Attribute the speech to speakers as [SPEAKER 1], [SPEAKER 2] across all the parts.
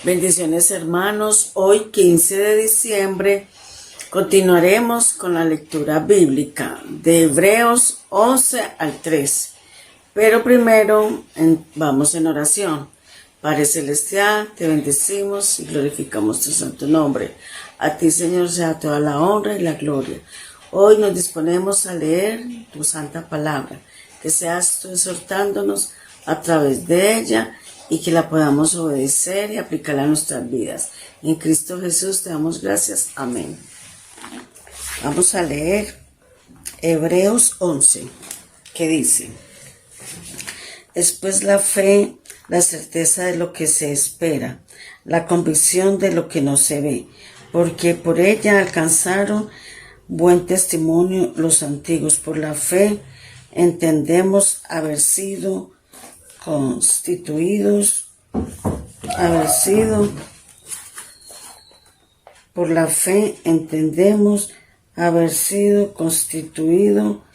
[SPEAKER 1] Bendiciones hermanos, hoy 15 de diciembre continuaremos con la lectura bíblica de Hebreos 11 al 13. Pero primero vamos en oración. Padre Celestial, te bendecimos y glorificamos tu santo nombre. A ti, Señor, sea toda la honra y la gloria. Hoy nos disponemos a leer tu santa palabra, que seas tú exhortándonos a través de ella y que la podamos obedecer y aplicarla a nuestras vidas. En Cristo Jesús te damos gracias. Amén. Vamos a leer Hebreos 11, que dice: es pues la fe, la certeza de lo que se espera, la convicción de lo que no se ve, porque por ella alcanzaron buen testimonio los antiguos. Por la fe entendemos haber sido constituidos, por la fe entendemos haber sido constituido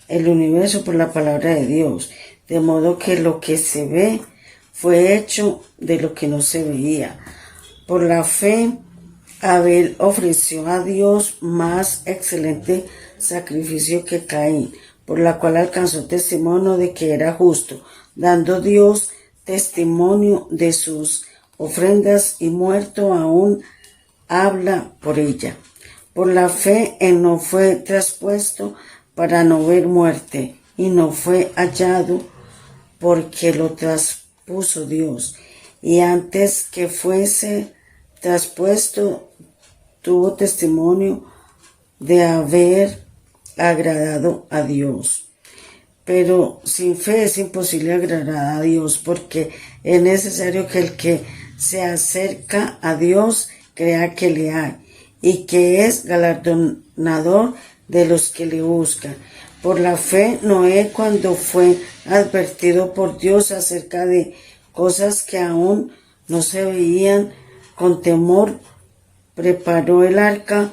[SPEAKER 1] el universo por la palabra de Dios, de modo que lo que se ve fue hecho de lo que no se veía. Por la fe Abel ofreció a Dios más excelente sacrificio que Caín, por la cual alcanzó testimonio de que era justo, dando Dios testimonio de sus ofrendas, y muerto aún habla por ella. Por la fe él no fue traspuesto para no ver muerte, y no fue hallado porque lo traspuso Dios. Y antes que fuese traspuesto, tuvo testimonio de haber agradado a Dios. Pero sin fe es imposible agradar a Dios, porque es necesario que el que se acerca a Dios crea que le hay y que es galardonador de los que le buscan. Por la fe Noé, cuando fue advertido por Dios acerca de cosas que aún no se veían, con temor preparó el arca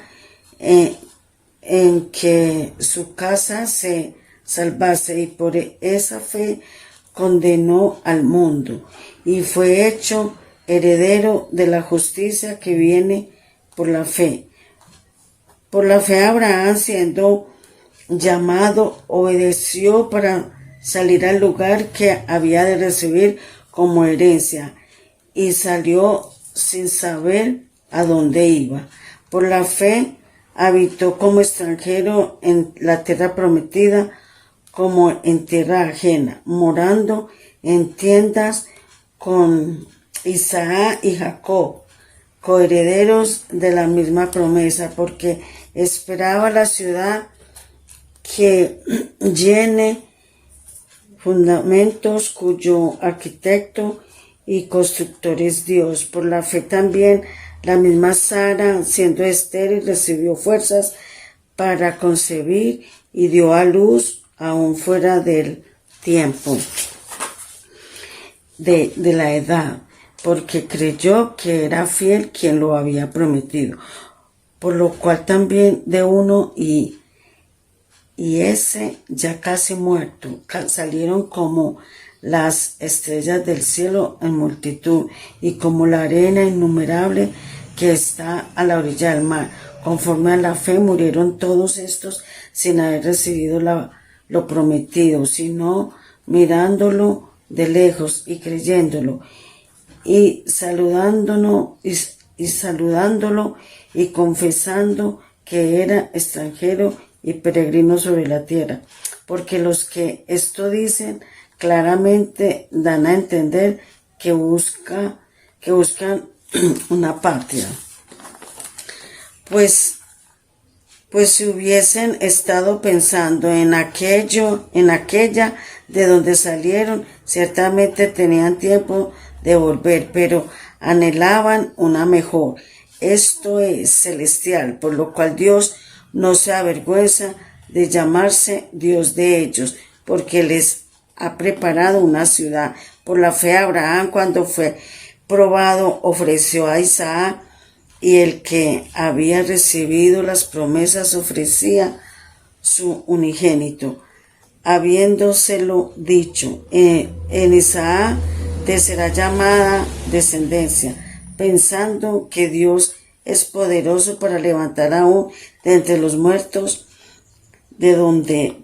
[SPEAKER 1] en que su casa se salvase, y por esa fe condenó al mundo y fue hecho heredero de la justicia que viene por la fe. Por la fe Abraham, siendo llamado, obedeció para salir al lugar que había de recibir como herencia, y salió sin saber a dónde iba. Por la fe habitó como extranjero en la tierra prometida, como en tierra ajena, morando en tiendas con Isaac y Jacob, coherederos de la misma promesa, porque esperaba la ciudad que llene fundamentos, cuyo arquitecto y constructor es Dios. Por la fe también la misma Sara, siendo estéril, recibió fuerzas para concebir y dio a luz aún fuera del tiempo de la edad, porque creyó que era fiel quien lo había prometido. Por lo cual también de uno y ese ya casi muerto salieron como las estrellas del cielo en multitud, y como la arena innumerable que está a la orilla del mar. Conforme a la fe murieron todos estos sin haber recibido lo prometido, sino mirándolo de lejos y creyéndolo, y saludándolo y confesando que era extranjero y peregrino sobre la tierra. Porque los que esto dicen claramente dan a entender que buscan una patria. Pues si hubiesen estado pensando en aquella de donde salieron, ciertamente tenían tiempo de volver, pero anhelaban una mejor, esto es celestial, por lo cual Dios no se avergüenza de llamarse Dios de ellos, porque les ha preparado una ciudad. Por la fe Abraham, cuando fue probado, ofreció a Isaac, y el que había recibido las promesas ofrecía su unigénito, habiéndoselo dicho: en Isaac te será llamada descendencia. pensando que Dios es poderoso para levantar aún de entre los muertos, de donde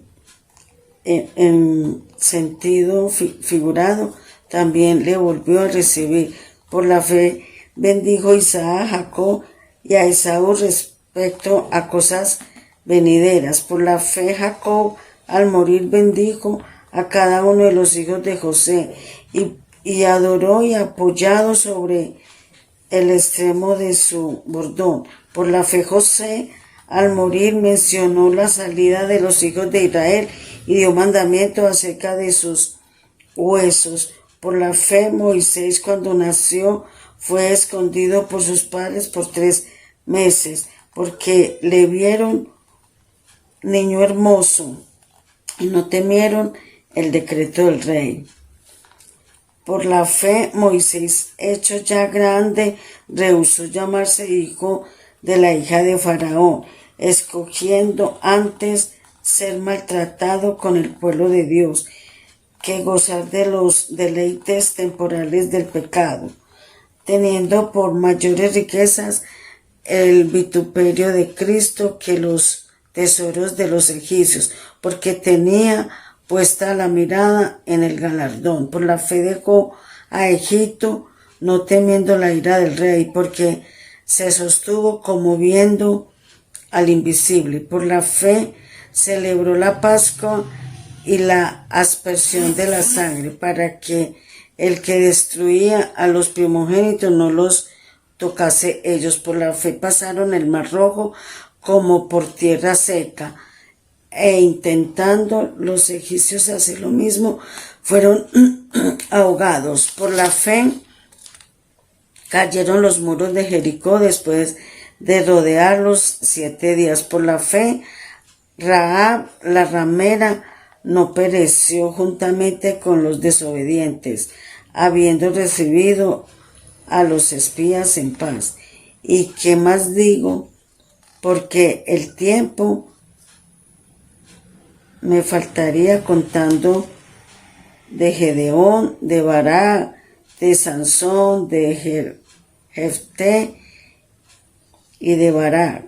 [SPEAKER 1] en sentido figurado también le volvió a recibir. Por la fe bendijo Isaac a Jacob y a Esaú respecto a cosas venideras. Por la fe Jacob al morir bendijo a cada uno de los hijos de José y adoró y apoyado sobre el extremo de su bordón. Por la fe José al morir mencionó la salida de los hijos de Israel y dio mandamiento acerca de sus huesos. Por la fe Moisés cuando nació fue escondido por sus padres por 3 meses, porque le vieron niño hermoso y no temieron el decreto del rey. Por la fe Moisés, hecho ya grande, rehusó llamarse hijo de la hija de Faraón, escogiendo antes ser maltratado con el pueblo de Dios que gozar de los deleites temporales del pecado, teniendo por mayores riquezas el vituperio de Cristo que los tesoros de los egipcios, porque tenía puesta la mirada en el galardón. Por la fe dejó a Egipto, no temiendo la ira del rey, porque se sostuvo como viendo al invisible. Por la fe celebró la Pascua y la aspersión de la sangre, para que el que destruía a los primogénitos no los tocase ellos. Por la fe pasaron el mar rojo como por tierra seca, e intentando los egipcios hacer lo mismo, fueron ahogados. Por la fe cayeron los muros de Jericó después de rodearlos 7 días. Por la fe Rahab la ramera no pereció juntamente con los desobedientes, habiendo recibido a los espías en paz. ¿Y qué más digo? Porque el tiempo me faltaría contando de Gedeón, de Barak, de Sansón, de Jefté y de Barak,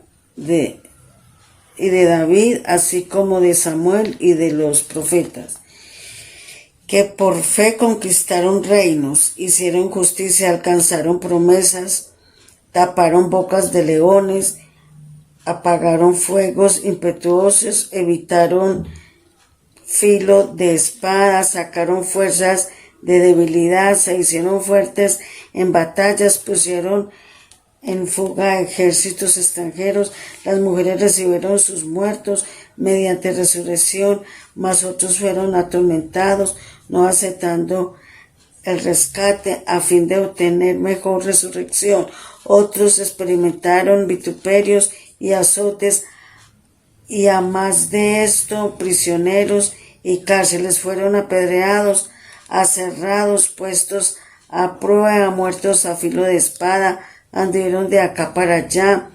[SPEAKER 1] y de David, así como de Samuel y de los profetas, que por fe conquistaron reinos, hicieron justicia, alcanzaron promesas, taparon bocas de leones, apagaron fuegos impetuosos, evitaron filo de espada, sacaron fuerzas de debilidad, se hicieron fuertes en batallas, pusieron en fuga ejércitos extranjeros. Las mujeres recibieron sus muertos mediante resurrección, mas otros fueron atormentados, no aceptando el rescate a fin de obtener mejor resurrección. Otros experimentaron vituperios y azotes, y a más de esto, prisioneros y cárceles, fueron apedreados, aserrados, puestos a prueba, muertos a filo de espada, anduvieron de acá para allá,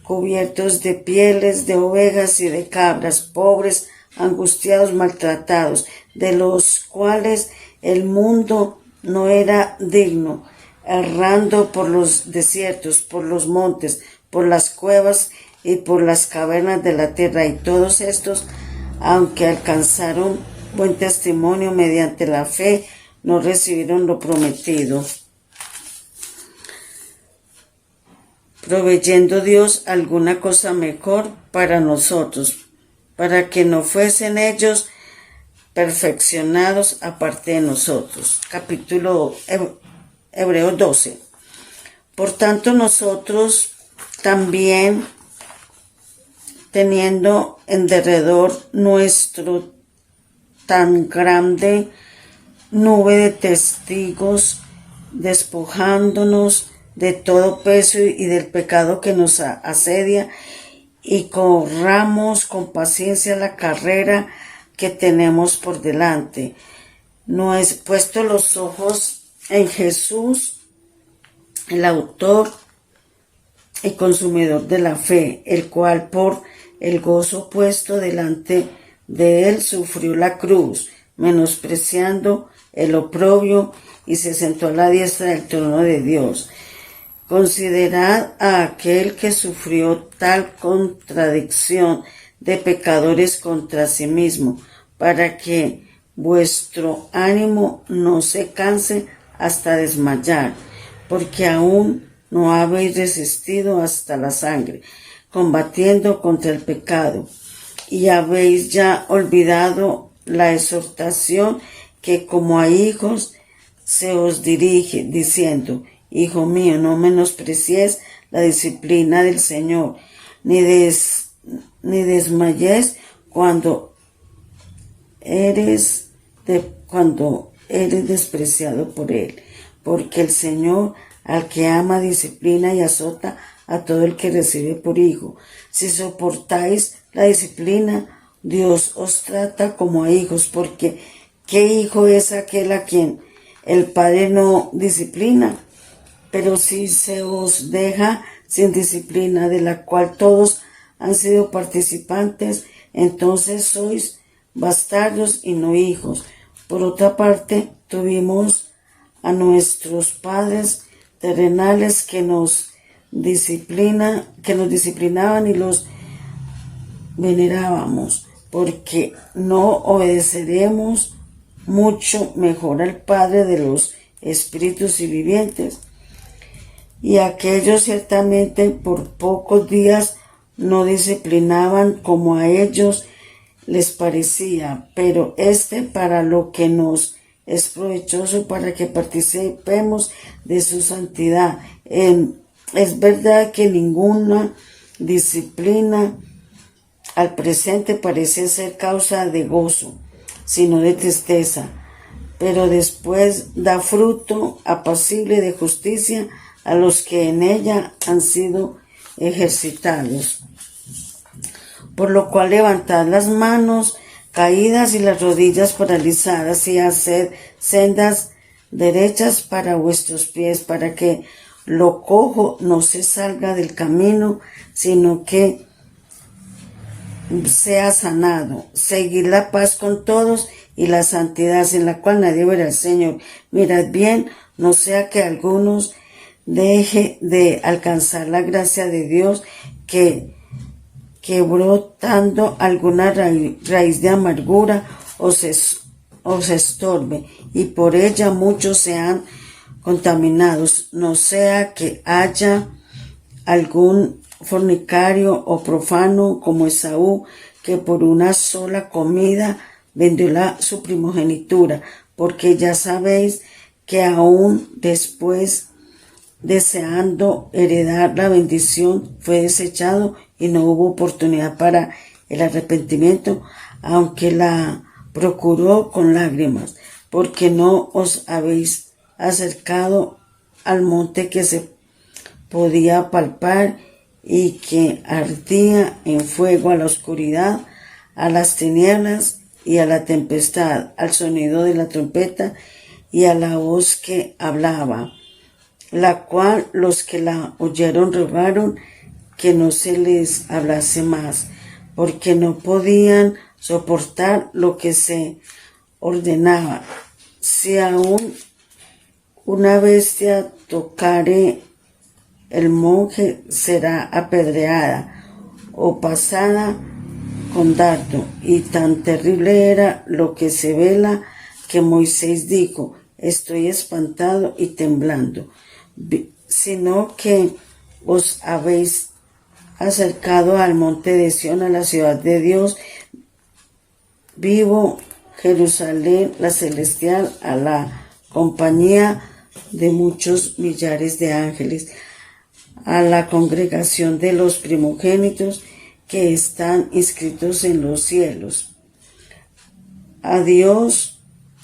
[SPEAKER 1] cubiertos de pieles de ovejas y de cabras, pobres, angustiados, maltratados, de los cuales el mundo no era digno, errando por los desiertos, por los montes, por las cuevas y por las cavernas de la tierra. Y todos estos, aunque alcanzaron buen testimonio mediante la fe, no recibieron lo prometido, proveyendo Dios alguna cosa mejor para nosotros, para que no fuesen ellos perfeccionados aparte de nosotros. Capítulo Hebreos 12. Por tanto, nosotros también, teniendo en derredor nuestro tan grande nube de testigos, despojándonos de todo peso y del pecado que nos asedia, y corramos con paciencia la carrera que tenemos por delante. No es puesto los ojos en Jesús, el autor y consumidor de la fe, el cual por el gozo puesto delante de él sufrió la cruz, menospreciando el oprobio, y se sentó a la diestra del trono de Dios. Considerad a aquel que sufrió tal contradicción de pecadores contra sí mismo, para que vuestro ánimo no se canse hasta desmayar, porque aún no habéis resistido hasta la sangre, combatiendo contra el pecado, y habéis ya olvidado la exhortación que como a hijos se os dirige, diciendo: Hijo mío, no menosprecies la disciplina del Señor, ni desmayes cuando eres despreciado por Él, porque el Señor al que ama disciplina y azota a todo el que recibe por hijo. Si soportáis la disciplina, Dios os trata como a hijos, porque ¿qué hijo es aquel a quien el Padre no disciplina? Pero si se os deja sin disciplina, de la cual todos han sido participantes, entonces sois bastardos y no hijos. Por otra parte, tuvimos a nuestros padres terrenales que nos disciplinaban y los venerábamos, porque no obedeceremos mucho mejor al Padre de los espíritus y vivientes. Y aquellos ciertamente por pocos días no disciplinaban como a ellos les parecía, pero para lo que nos es provechoso, para que participemos de su santidad. Es verdad que ninguna disciplina al presente parece ser causa de gozo, sino de tristeza, pero después da fruto apacible de justicia a los que en ella han sido ejercitados. Por lo cual levantad las manos caídas y las rodillas paralizadas, y haced sendas derechas para vuestros pies, para que lo cojo no se salga del camino, sino que sea sanado. Seguid la paz con todos y la santidad, sin la cual nadie verá al Señor. Mirad bien, no sea que algunos deje de alcanzar la gracia de Dios, que brotando alguna raíz de amargura os estorbe, y por ella muchos sean contaminados. No sea que haya algún fornicario o profano como Esaú, que por una sola comida vendió su primogenitura, porque ya sabéis que aún después, deseando heredar la bendición, fue desechado y no hubo oportunidad para el arrepentimiento, aunque la procuró con lágrimas, porque no os habéis acercado al monte que se podía palpar y que ardía en fuego, a la oscuridad, a las tinieblas y a la tempestad, al sonido de la trompeta y a la voz que hablaba, la cual los que la oyeron rogaron que no se les hablase más, porque no podían soportar lo que se ordenaba. Si aún una bestia tocare el monje, será apedreada o pasada con dardo. Y tan terrible era lo que se vela, que Moisés dijo: estoy espantado y temblando. Sino que os habéis acercado al monte de Sión, a la ciudad de Dios vivo, Jerusalén la celestial, a la compañía de muchos millares de ángeles, a la congregación de los primogénitos que están inscritos en los cielos, a Dios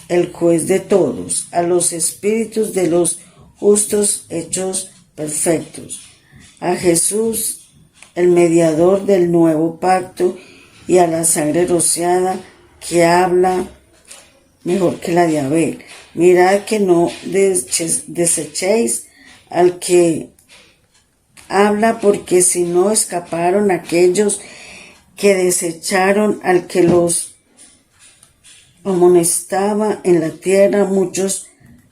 [SPEAKER 1] el juez de todos, a los espíritus de los justos hechos perfectos, a Jesús el mediador del nuevo pacto, y a la sangre rociada, que habla mejor que la de Abel. Mirad que no desechéis al que habla, porque si no escaparon aquellos que desecharon al que los amonestaba en la tierra, muchos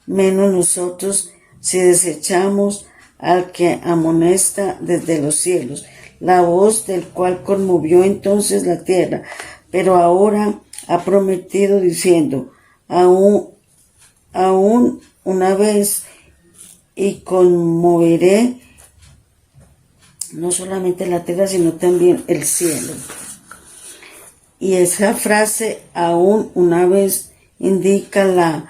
[SPEAKER 1] menos nosotros, si desechamos al que amonesta desde los cielos, la voz del cual conmovió entonces la tierra, pero ahora ha prometido diciendo, aún una vez y conmoveré no solamente la tierra, sino también el cielo. Y esa frase, aún una vez, indica la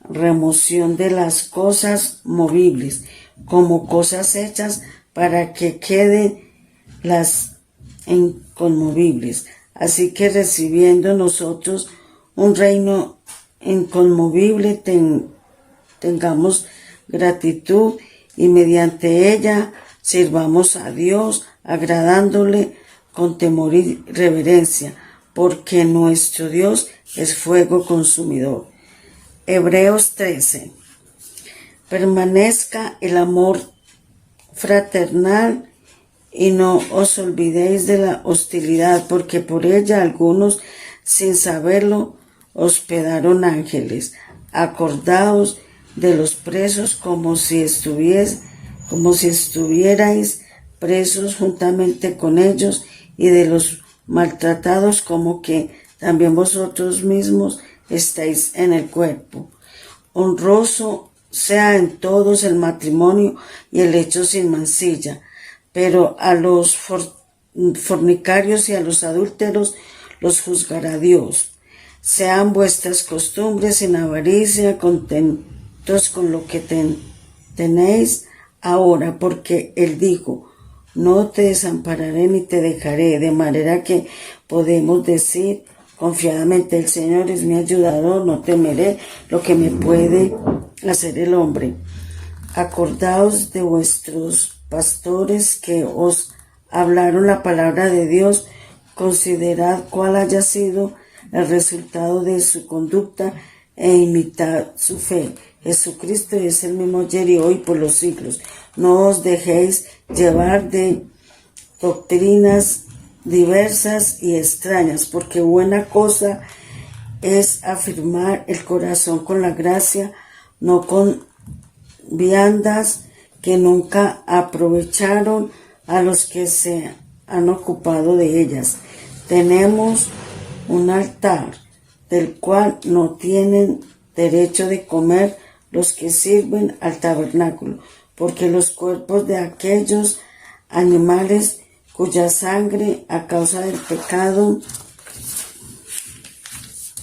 [SPEAKER 1] remoción de las cosas movibles, como cosas hechas para que queden las inconmovibles. Así que recibiendo nosotros un reino inconmovible, tengamos gratitud y mediante ella sirvamos a Dios, agradándole con temor y reverencia, porque nuestro Dios es fuego consumidor. Hebreos 13. Permanezca el amor fraternal y no os olvidéis de la hostilidad, porque por ella algunos, sin saberlo, hospedaron ángeles. Acordaos de los presos como si estuvierais presos juntamente con ellos, y de los maltratados como que también vosotros mismos estáis en el cuerpo. Honroso sea en todos el matrimonio y el lecho sin mancilla, pero a los fornicarios y a los adúlteros los juzgará Dios. Sean vuestras costumbres sin avaricia, contentos con lo que tenéis ahora, porque Él dijo, no te desampararé ni te dejaré, de manera que podemos decir confiadamente, el Señor es mi ayudador, no temeré lo que me puede hacer el hombre. Acordaos de vuestros pastores que os hablaron la palabra de Dios, considerad cuál haya sido el resultado de su conducta e imitad su fe. Jesucristo es el mismo ayer y hoy por los siglos. No os dejéis llevar de doctrinas diversas y extrañas, porque buena cosa es afirmar el corazón con la gracia, no con viandas que nunca aprovecharon a los que se han ocupado de ellas. Tenemos un altar del cual no tienen derecho de comer los que sirven al tabernáculo, porque los cuerpos de aquellos animales cuya sangre a causa del pecado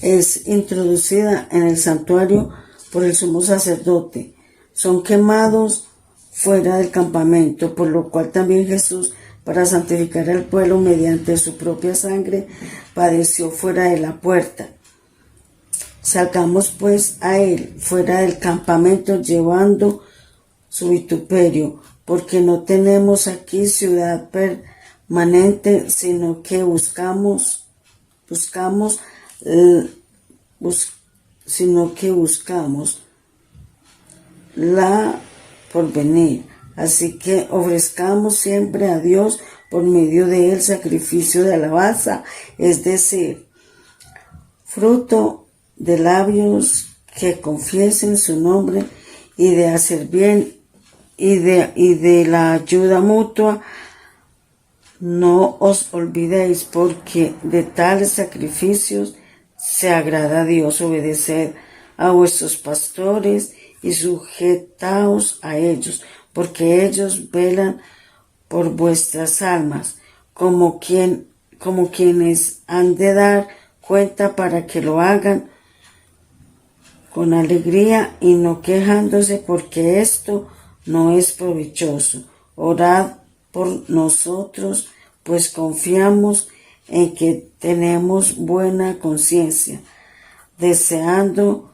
[SPEAKER 1] es introducida en el santuario por el sumo sacerdote, son quemados fuera del campamento, por lo cual también Jesús, para santificar al pueblo mediante su propia sangre, padeció fuera de la puerta. Salgamos pues a él fuera del campamento llevando su vituperio, porque no tenemos aquí ciudad permanente, sino que buscamos la porvenir. Así que ofrezcamos siempre a Dios por medio de él sacrificio de alabanza, es decir, fruto de labios que confiesen su nombre, y de hacer bien y de la ayuda mutua. No os olvidéis, porque de tales sacrificios se agrada a Dios. Obedeced a vuestros pastores y sujetaos a ellos, porque ellos velan por vuestras almas, como quienes han de dar cuenta, para que lo hagan con alegría y no quejándose, porque esto no es provechoso. Orad por nosotros, pues confiamos en que tenemos buena conciencia, deseando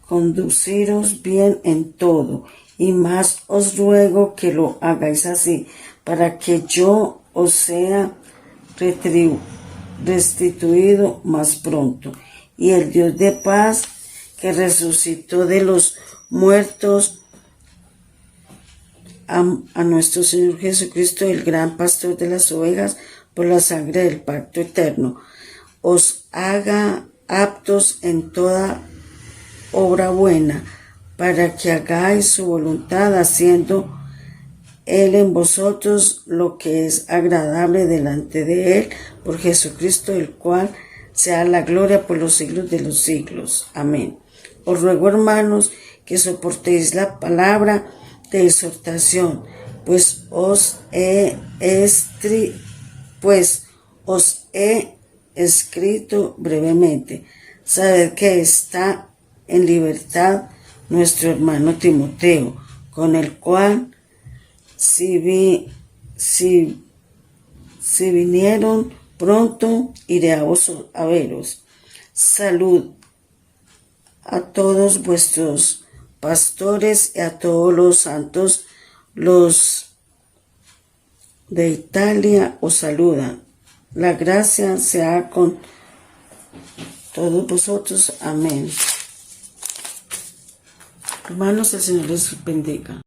[SPEAKER 1] conduciros bien en todo, y más os ruego que lo hagáis así, para que yo os sea restituido más pronto. Y el Dios de paz, que resucitó de los muertos a nuestro Señor Jesucristo, el gran pastor de las ovejas, por la sangre del pacto eterno, os haga aptos en toda obra buena, para que hagáis su voluntad, haciendo Él en vosotros lo que es agradable delante de Él, por Jesucristo, el cual sea la gloria por los siglos de los siglos. Amén. Os ruego, hermanos, que soportéis la palabra de exhortación, pues os he escrito brevemente. Sabed que está en libertad nuestro hermano Timoteo, con el cual si vinieron pronto, iré a veros. Salud a todos vuestros pastores y a todos los santos. Los de Italia os saludan. La gracia sea con todos vosotros. Amén. Hermanos, el Señor les bendiga.